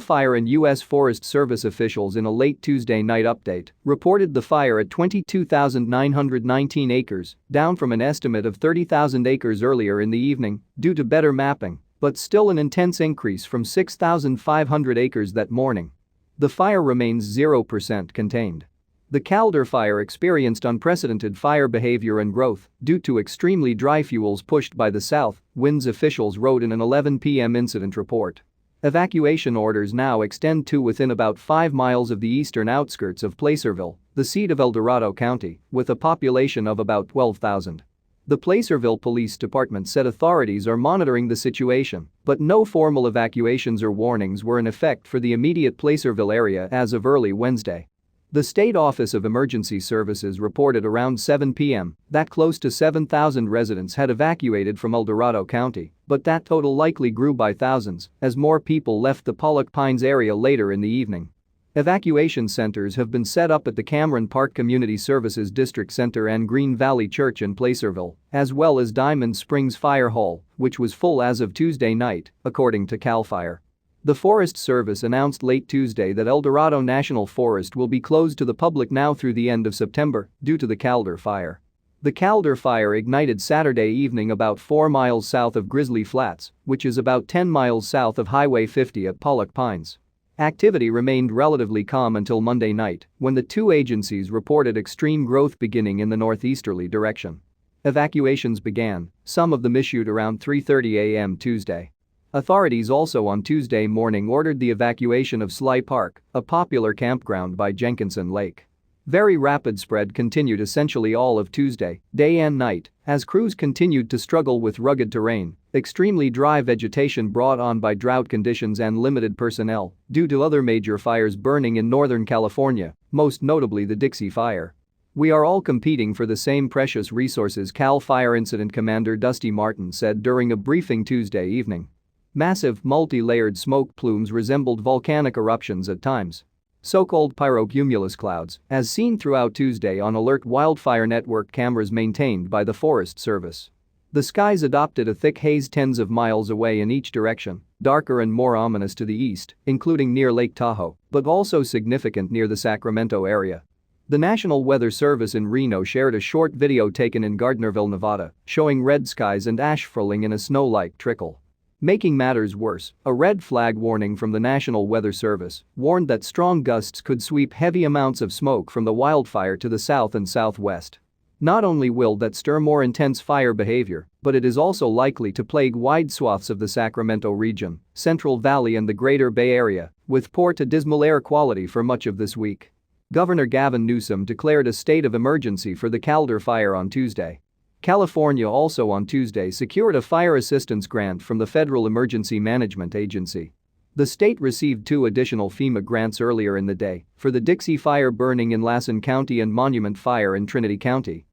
Fire and U.S. Forest Service officials in a late Tuesday night update reported the fire at 22,919 acres, down from an estimate of 30,000 acres earlier in the evening due to better mapping, but still an intense increase from 6,500 acres that morning. The fire remains 0% contained. The Caldor Fire experienced unprecedented fire behavior and growth due to extremely dry fuels pushed by the south winds, officials wrote in an 11 p.m. incident report. Evacuation orders now extend to within about 5 miles of the eastern outskirts of Placerville, the seat of Eldorado County, with a population of about 12,000. The Placerville Police Department said authorities are monitoring the situation, but no formal evacuations or warnings were in effect for the immediate Placerville area as of early Wednesday. The State Office of Emergency Services reported around 7 p.m. that close to 7,000 residents had evacuated from Eldorado County, but that total likely grew by thousands as more people left the Pollock Pines area later in the evening. Evacuation centers have been set up at the Cameron Park Community Services District Center and Green Valley Church in Placerville, as well as Diamond Springs Fire Hall, which was full as of Tuesday night, according to Cal Fire. The Forest Service announced late Tuesday that Eldorado National Forest will be closed to the public now through the end of September due to the Caldor Fire. The Caldor Fire ignited Saturday evening about 4 miles south of Grizzly Flats, which is about 10 miles south of Highway 50 at Pollock Pines. Activity remained relatively calm until Monday night, when the two agencies reported extreme growth beginning in the northeasterly direction. Evacuations began, some of them issued around 3:30 a.m. Tuesday. Authorities also on Tuesday morning ordered the evacuation of Sly Park, a popular campground by Jenkinson Lake. Very rapid spread continued essentially all of Tuesday, day and night, as crews continued to struggle with rugged terrain, extremely dry vegetation brought on by drought conditions and limited personnel due to other major fires burning in Northern California, most notably the Dixie Fire. "We are all competing for the same precious resources," Cal Fire Incident Commander Dusty Martin said during a briefing Tuesday evening. Massive, multi-layered smoke plumes resembled volcanic eruptions at times. So-called pyrocumulus clouds, as seen throughout Tuesday on Alert Wildfire network cameras maintained by the Forest Service. The skies adopted a thick haze tens of miles away in each direction, darker and more ominous to the east, including near Lake Tahoe, but also significant near the Sacramento area. The National Weather Service in Reno shared a short video taken in Gardnerville, Nevada, showing red skies and ash falling in a snow-like trickle. Making matters worse, a red flag warning from the National Weather Service warned that strong gusts could sweep heavy amounts of smoke from the wildfire to the south and southwest. Not only will that stir more intense fire behavior, but it is also likely to plague wide swaths of the Sacramento region, Central Valley and the Greater Bay Area, with poor to dismal air quality for much of this week. Governor Gavin Newsom declared a state of emergency for the Caldor Fire on Tuesday. California also on Tuesday secured a fire assistance grant from the Federal Emergency Management Agency. The state received 2 additional FEMA grants earlier in the day for the Dixie Fire burning in Lassen County and Monument Fire in Trinity County.